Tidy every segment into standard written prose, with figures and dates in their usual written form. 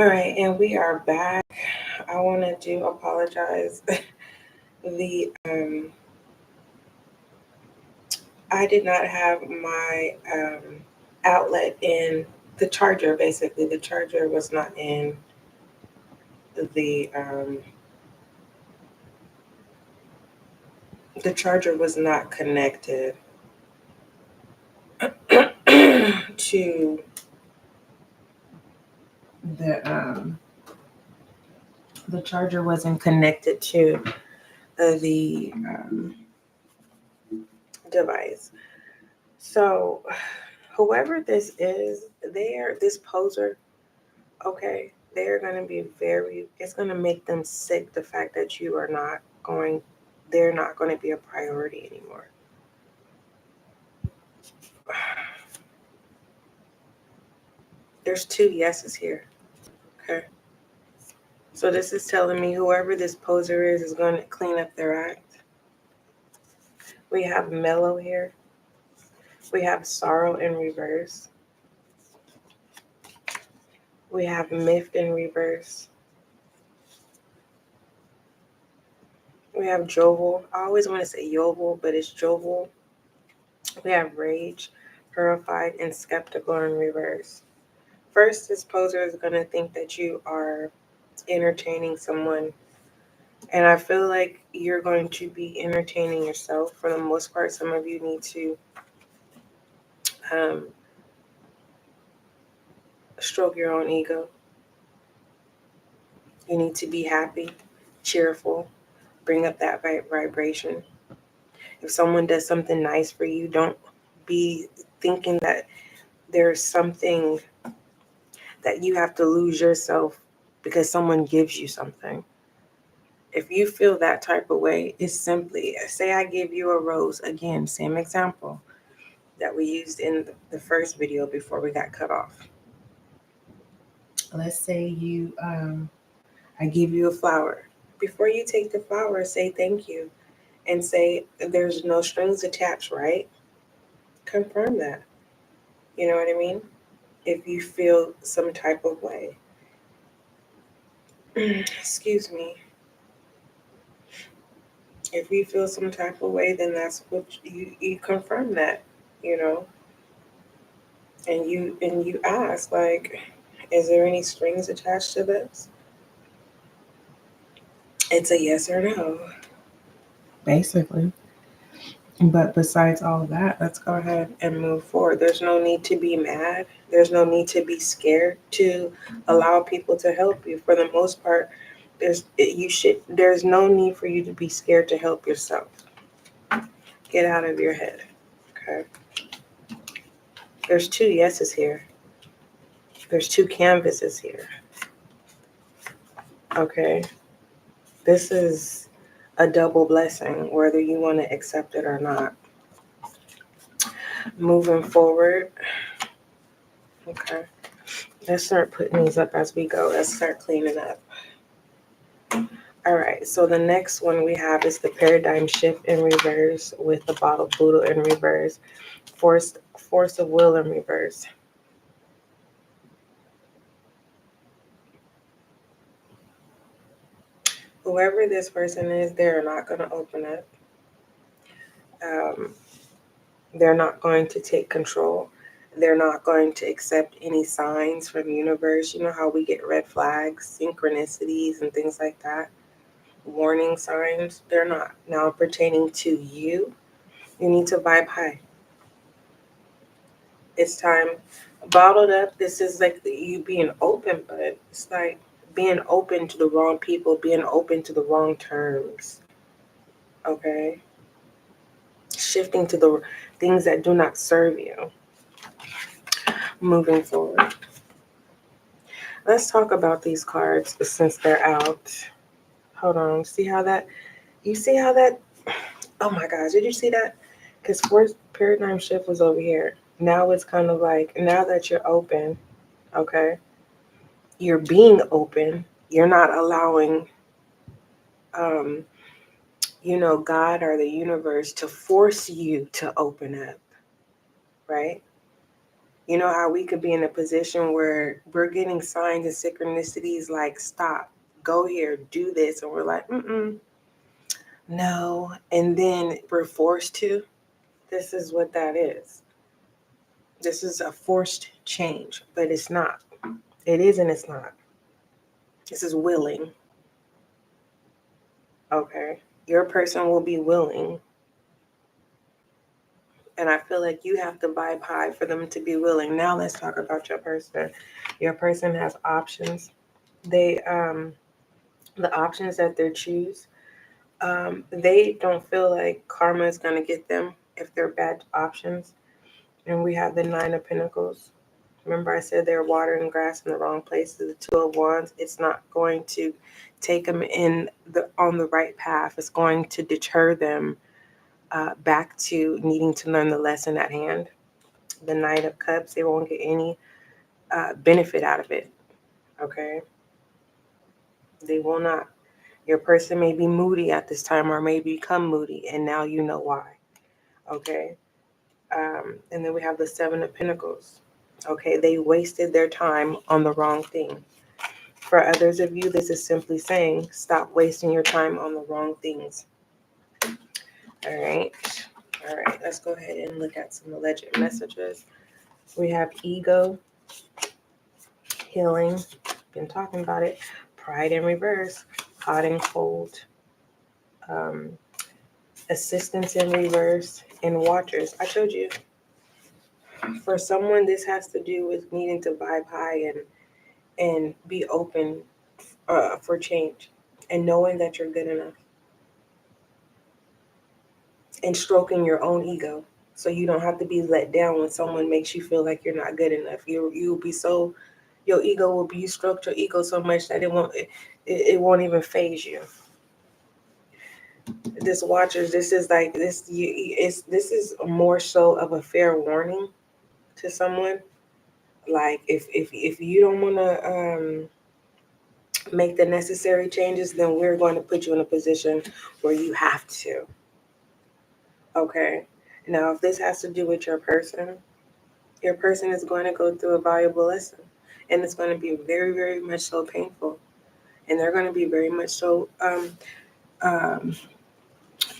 All right, and we are back. I wanted to apologize. The I did not have my outlet in the charger. Basically, the charger was not in the the charger was not connected to the the charger wasn't connected to the device. So whoever this is, this poser, okay, they're gonna be it's gonna make them sick the fact that they're not gonna be a priority anymore. There's two yeses here. Okay. So this is telling me whoever this poser is going to clean up their act. We have mellow here. We have sorrow in reverse. We have miffed in reverse. We have jovial. I always want to say yovel, but it's jovial. We have rage, horrified, and skeptical in reverse. First, this poser is going to think that you are entertaining someone. And I feel like you're going to be entertaining yourself for the most part. Some of you need to um, stroke your own ego. You need to be happy, cheerful, bring up that vibration. If someone does something nice for you, don't be thinking that there's something that you have to lose yourself because someone gives you something. If you feel that type of way, it's simply, say I give you a rose, again, same example that we used in the first video before we got cut off. Let's say I give you a flower. Before you take the flower, say thank you and say there's no strings attached, right? Confirm that. You know what I mean? If you feel some type of way. Excuse me. If you feel some type of way, then that's what you confirm that, you know. And you ask, like, is there any strings attached to this? It's a yes or no, basically. But besides all that, let's go ahead and move forward. There's no need to be mad. There's no need to be scared to allow people to help you. For the most part, there's no need for you to be scared to help yourself. Get out of your head. Okay. There's two yeses here. There's two canvases here. Okay. This is a double blessing, whether you want to accept it or not. Moving forward. Okay. Let's start putting these up as we go. Let's start cleaning up. All right. So the next one we have is the paradigm shift in reverse with the bottle poodle in reverse. Force of will in reverse. Whoever this person is, they're not going to open up. They're not going to take control. They're not going to accept any signs from the universe. You know how we get red flags, synchronicities, and things like that? Warning signs. They're not. Now pertaining to you, you need to vibe high. It's time. Bottled up, this is like you being open, but it's like being open to the wrong people, being open to the wrong terms. Okay? Shifting to the things that do not serve you. Moving forward. Let's talk about these cards since they're out. Hold on. You see how that, oh my gosh, did you see that? Because first paradigm shift was over here. Now it's kind of like, now that you're open, okay, you're being open. You're not allowing, God or the universe to force you to open up, right? You know how we could be in a position where we're getting signs and synchronicities like, stop, go here, do this. And we're like, no. And then we're forced to. This is what that is. This is a forced change, but it's not. It is and it's not. This is willing. Okay. Your person will be willing. And I feel like you have to vibe high for them to be willing. Now let's talk about your person. Your person has options. They the options that they choose, they don't feel like karma is gonna get them if they're bad options. And we have the Nine of Pentacles. Remember I said they're watering grass in the wrong places. The Two of Wands, it's not going to take them on the right path. It's going to deter them back to needing to learn the lesson at hand. The Knight of Cups, they won't get any benefit out of it. Okay? They will not. Your person may be moody at this time or may become moody, and now you know why. Okay? And then we have the Seven of Pentacles. Okay, they wasted their time on the wrong thing. For others of you, this is simply saying, stop wasting your time on the wrong things. All right. All right, let's go ahead and look at some alleged messages. We have ego, healing, been talking about it, pride in reverse, hot and cold, assistance in reverse, and watchers. I told you. For someone, this has to do with needing to vibe high and be open for change and knowing that you're good enough and stroking your own ego so you don't have to be let down when someone makes you feel like you're not good enough. You'll be so, your ego will be, you stroked your ego so much that it won't even phase you. This watchers, this is like this this is more so of a fair warning to someone. Like if you don't want to make the necessary changes, then we're going to put you in a position where you have to. Okay. Now, if this has to do with your person is going to go through a valuable lesson, and it's going to be very, very much so painful, and they're going to be very much so,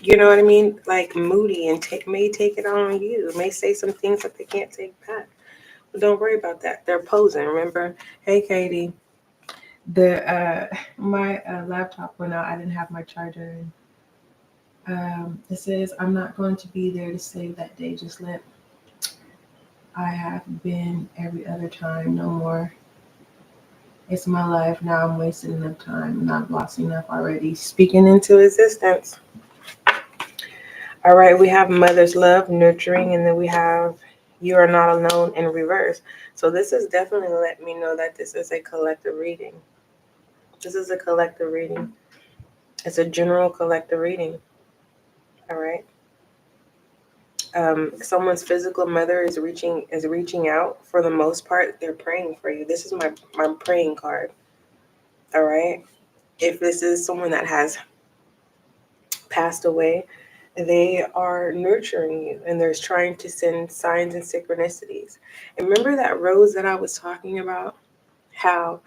you know what I mean, like moody, and may take it on you, may say some things that they can't take back. But don't worry about that. They're posing. Remember, hey, Katie. My laptop went out. I didn't have my charger in. It says, I'm not going to be there to save that day just let. I have been every other time, no more. It's my life. Now I'm wasting enough time and I've lost enough already. Speaking into existence. All right, we have mother's love, nurturing, and then we have you are not alone in reverse. So this is definitely letting me know that this is a collective reading. This is a collective reading. It's a general collective reading. All right. Someone's physical mother is reaching out. For the most part, they're praying for you. This is my praying card. All right. If this is someone that has passed away, they are nurturing you and they're trying to send signs and synchronicities. And remember that rose that I was talking about? How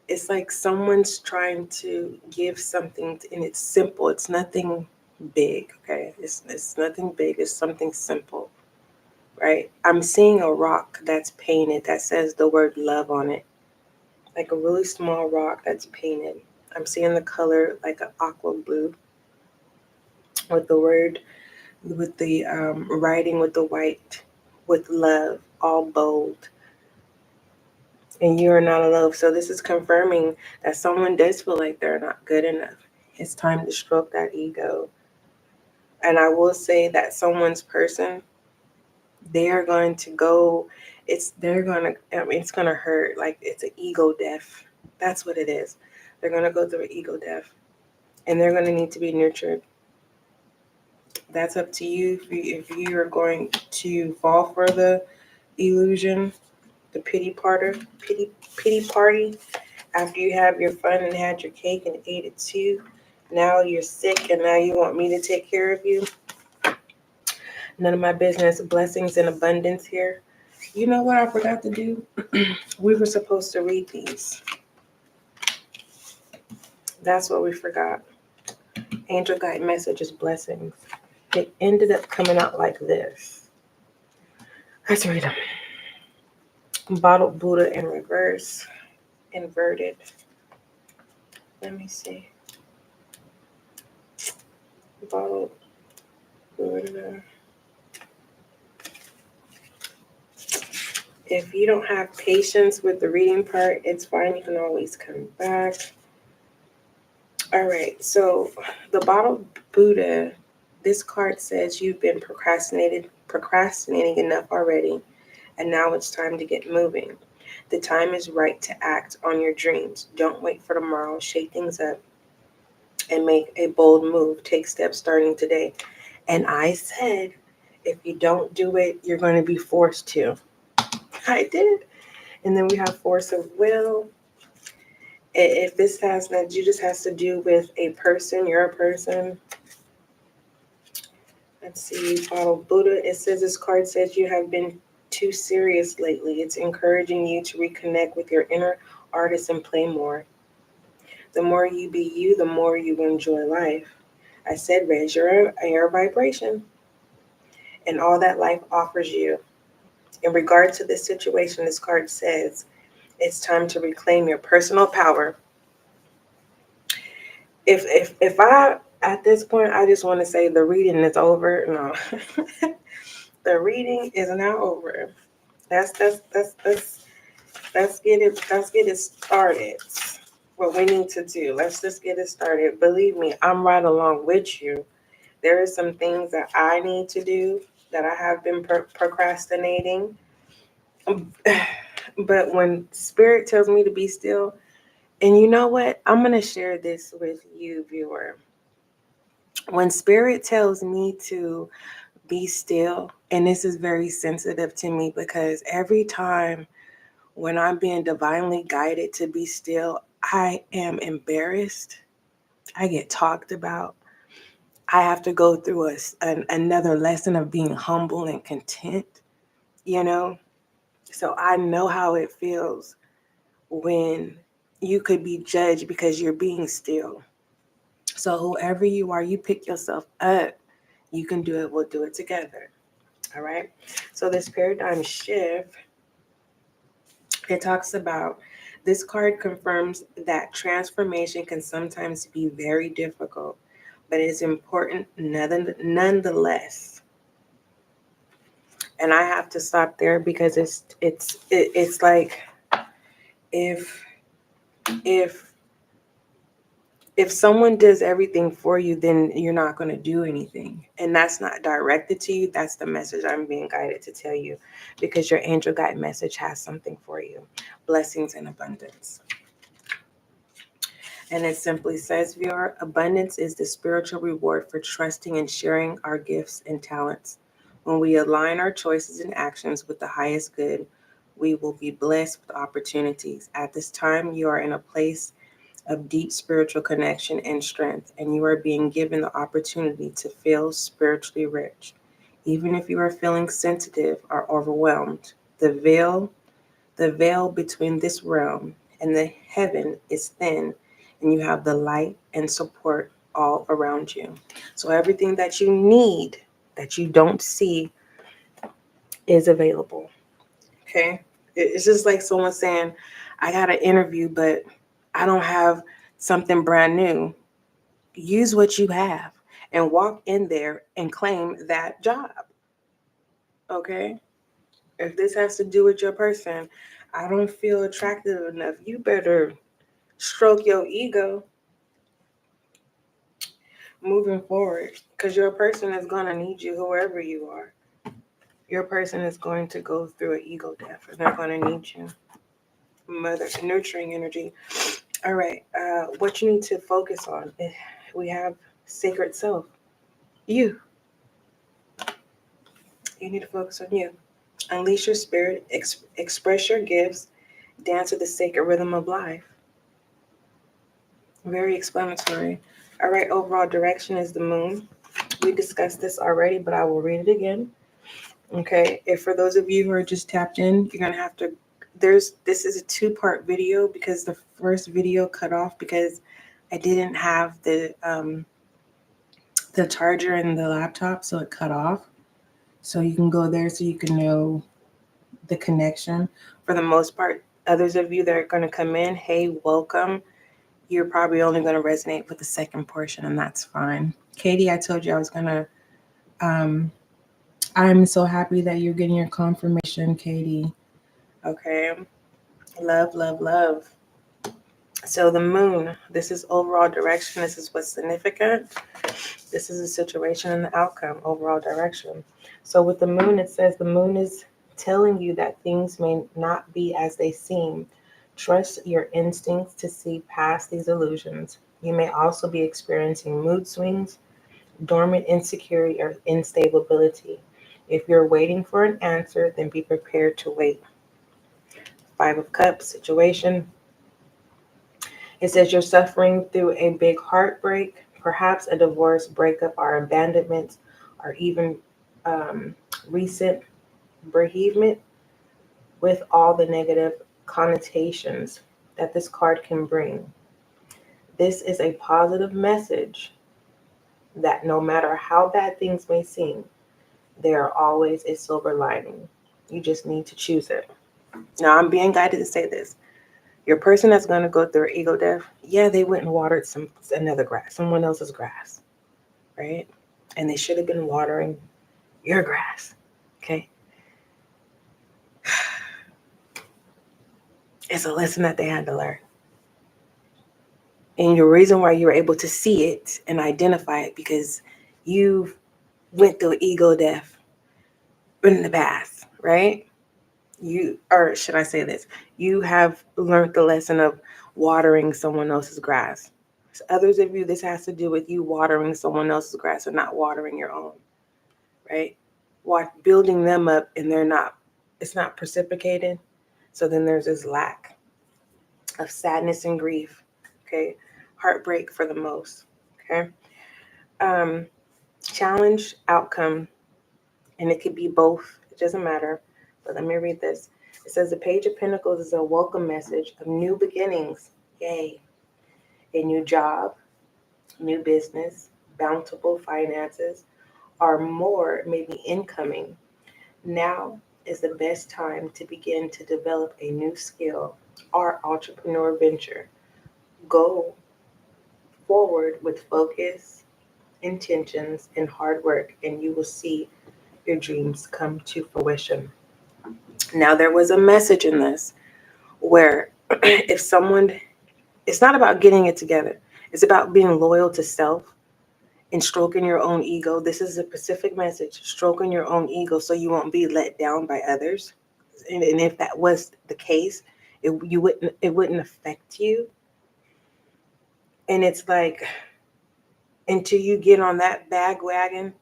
it's like someone's trying to give something and it's simple. It's nothing big, okay? It's nothing big. It's something simple, right? I'm seeing a rock that's painted that says the word love on it, like a really small rock that's painted. I'm seeing the color like an aqua blue with the word, with the writing with the white, with love, all bold. And you are not alone. So this is confirming that someone does feel like they're not good enough. It's time to stroke that ego. And I will say that someone's person, they are going to go, it's going to hurt. Like it's an ego death. That's what it is. They're going to go through an ego death. And they're going to need to be nurtured. That's up to you if you are going to fall for the illusion, the pity party. After you have your fun and had your cake and ate it too. Now you're sick and now you want me to take care of you. None of my business. Blessings and abundance here. You know what I forgot to do? We were supposed to read these. That's what we forgot. Angel guide messages, blessings. It ended up coming out like this. Let's read them. Bottled Buddha in reverse, inverted. Let me see. Bottled Buddha. If you don't have patience with the reading part, it's fine. You can always come back. All right. So the bottled Buddha, this card says you've been procrastinating enough already, and now it's time to get moving. The time is right to act on your dreams. Don't wait for tomorrow. Shake things up and make a bold move. Take steps starting today. And I said, if you don't do it, you're going to be forced to. I did. And then we have force of will. If this has that, you just has to do with a person, you're a person. Let's see, Bottle Buddha. It says this card says you have been too serious lately. It's encouraging you to reconnect with your inner artist and play more. The more you be you, the more you enjoy life. I said raise your air vibration and all that life offers you. In regard to this situation, this card says it's time to reclaim your personal power. If I at this point I just want to say the reading is over. No. The reading is now over. Let's get it started. What we need to do. Let's just get it started. Believe me, I'm right along with you. There are some things that I need to do that I have been procrastinating. But when spirit tells me to be still, and you know what? I'm going to share this with you, viewer. When spirit tells me to be still, and this is very sensitive to me because every time when I'm being divinely guided to be still, I am embarrassed. I get talked about. I have to go through another lesson of being humble and content, you know? So I know how it feels when you could be judged because you're being still. So whoever you are, you pick yourself up. You can do it. We'll do it together. All right. So this paradigm shift, it talks about this card confirms that transformation can sometimes be very difficult, but it's important nonetheless. And I have to stop there because it's like if if if someone does everything for you, then you're not going to do anything. And that's not directed to you. That's the message I'm being guided to tell you because your angel guide message has something for you. Blessings and abundance. And it simply says, viewer, abundance is the spiritual reward for trusting and sharing our gifts and talents. When we align our choices and actions with the highest good, we will be blessed with opportunities. At this time, you are in a place of deep spiritual connection and strength, and you are being given the opportunity to feel spiritually rich. Even if you are feeling sensitive or overwhelmed, the veil between this realm and the heaven is thin, and you have the light and support all around you. So everything that you need that you don't see is available. Okay? It's just like someone saying, I got an interview, but I don't have something brand new. Use what you have and walk in there and claim that job. Okay? If this has to do with your person, I don't feel attractive enough. You better stroke your ego moving forward because your person is going to need you, whoever you are. Your person is going to go through an ego death and they're going to need you. Mother, nurturing energy. All right. What you need to focus on. We have sacred self. You. You need to focus on you. Unleash your spirit. Express your gifts. Dance to the sacred rhythm of life. Very explanatory. All right. Overall direction is the moon. We discussed this already, but I will read it again. Okay, if for those of you who are just tapped in, you're gonna have to. This is a two-part video because the first video cut off because I didn't have the charger in the laptop, so it cut off. So you can go there so you can know the connection. For the most part, others of you that are going to come in, hey, welcome. You're probably only going to resonate with the second portion, and that's fine. Katie, I told you I was going to. I'm so happy that you're getting your confirmation, Katie. Okay. Love, love, love. So the moon, this is overall direction. This is what's significant. This is a situation and the outcome, overall direction. So with the moon, it says the moon is telling you that things may not be as they seem. Trust your instincts to see past these illusions. You may also be experiencing mood swings, dormant insecurity, or instability. If you're waiting for an answer, then be prepared to wait. Five of Cups situation. It says you're suffering through a big heartbreak, perhaps a divorce, breakup, or abandonment, or even recent bereavement, with all the negative connotations that this card can bring. This is a positive message that no matter how bad things may seem, there are always a silver lining. You just need to choose it. Now, I'm being guided to say this. Your person that's going to go through ego death, yeah, they went and watered another grass, someone else's grass, right? And they should have been watering your grass, okay? It's a lesson that they had to learn. And the reason why you were able to see it and identify it because you went through ego death in the past, right? Or should I say this? You have learned the lesson of watering someone else's grass. So others of you, this has to do with you watering someone else's grass and not watering your own, right? Building them up and it's not precipitated. So then there's this lack of sadness and grief, okay? Heartbreak for the most, okay? Challenge, outcome, and it could be both. It doesn't matter. But let me read this. It says the Page of Pentacles is a welcome message of new beginnings. Yay. A new job, new business, bountiful finances, or more may be incoming. Now is the best time to begin to develop a new skill or entrepreneur venture. Go forward with focus, intentions, and hard work, and you will see your dreams come to fruition. Now, there was a message in this where if someone, it's not about getting it together. It's about being loyal to self and stroking your own ego. This is a specific message, stroking your own ego so you won't be let down by others. And if that was the case, it wouldn't affect you. And it's like, until you get on that bandwagon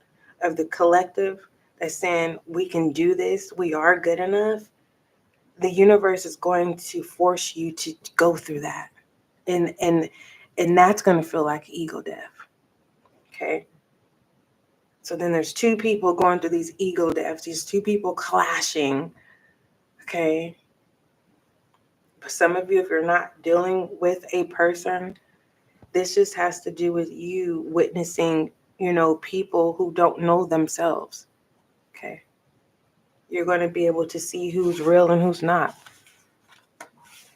of the collective that's saying we can do this, we are good enough, the universe is going to force you to go through that. And that's going to feel like ego death. Okay? So then there's two people going through these ego deaths, these two people clashing. Okay? For some of you, if you're not dealing with a person, this just has to do with you witnessing, people who don't know themselves. Okay? You're going to be able to see who's real and who's not,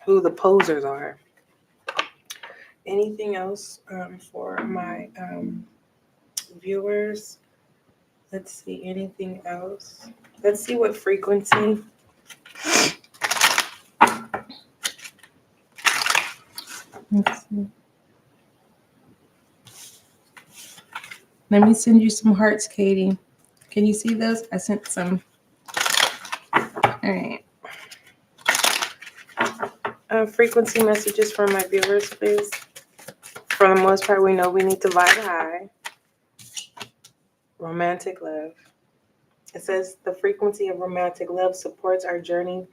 who the posers are. Anything else for my viewers? Let's see, anything else? Let's see what frequency. Let's see. Let me send you some hearts, Katie. Can you see those? I sent some. All right. Frequency messages for my viewers, please. For the most part, we know we need to vibe high. Romantic love. It says the frequency of romantic love supports our journey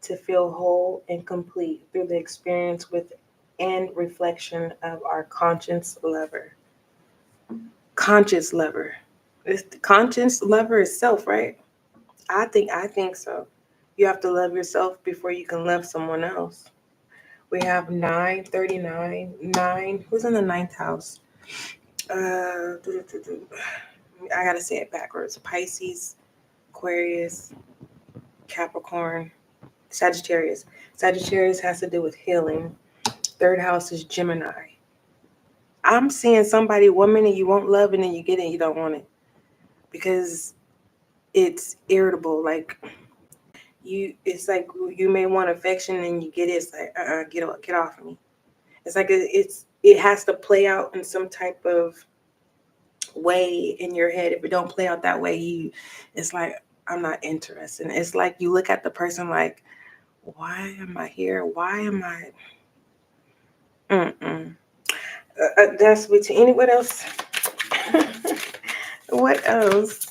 to feel whole and complete through the experience with and reflection of our conscious lover. Conscious lover. The conscious lover is self, right? I think so. You have to love yourself before you can love someone else. We have 939. 9. Who's in the ninth house? I gotta say it backwards. Pisces, Aquarius, Capricorn, Sagittarius. Sagittarius has to do with healing. Third house is Gemini. I'm seeing somebody 1 minute you won't love and then you get it and you don't want it because it's irritable. Like it's like you may want affection and you get it. It's like get off of me. It's like it has to play out in some type of way in your head. If it don't play out that way, it's like I'm not interested. It's like you look at the person like, why am I here? Why am I? That's between what else? What else?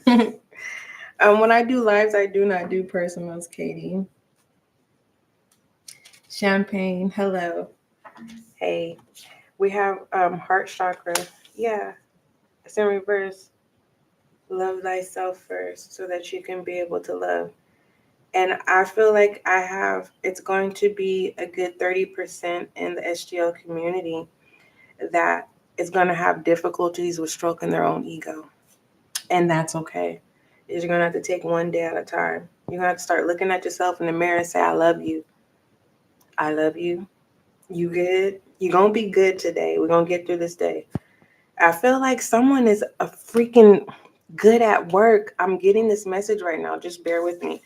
When I do lives, I do not do personals, Katie. Champagne, hello. Hey, we have heart chakra. Yeah, it's in reverse. Love thyself first so that you can be able to love. And I feel like it's going to be a good 30% in the SGL community that is going to have difficulties with stroking their own ego. And that's okay. You're going to have to take one day at a time. You're going to have to start looking at yourself in the mirror and say, I love you. I love you. You good? You're going to be good today. We're going to get through this day. I feel like someone is a freaking good at work. I'm getting this message right now. Just bear with me.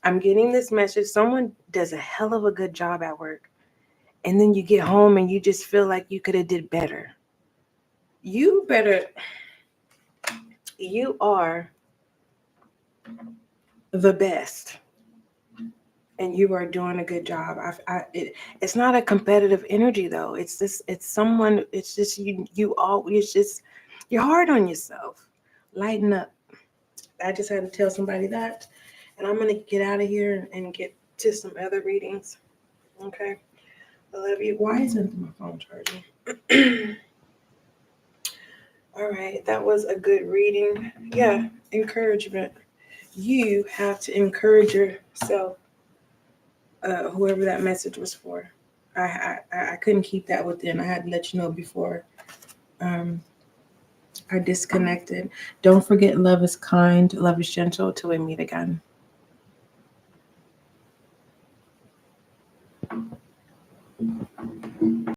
I'm getting this message. Someone does a hell of a good job at work. And then you get home and you just feel like you could have did better. You are the best. And you are doing a good job. It's not a competitive energy though. It's just you're hard on yourself. Lighten up. I just had to tell somebody that. And I'm going to get out of here and get to some other readings. Okay. I love you. Why isn't my phone charging? All right. That was a good reading. Yeah. Encouragement. You have to encourage yourself. Whoever that message was for. I couldn't keep that within. I had to let you know before I disconnected. Don't forget, love is kind, love is gentle till we meet again.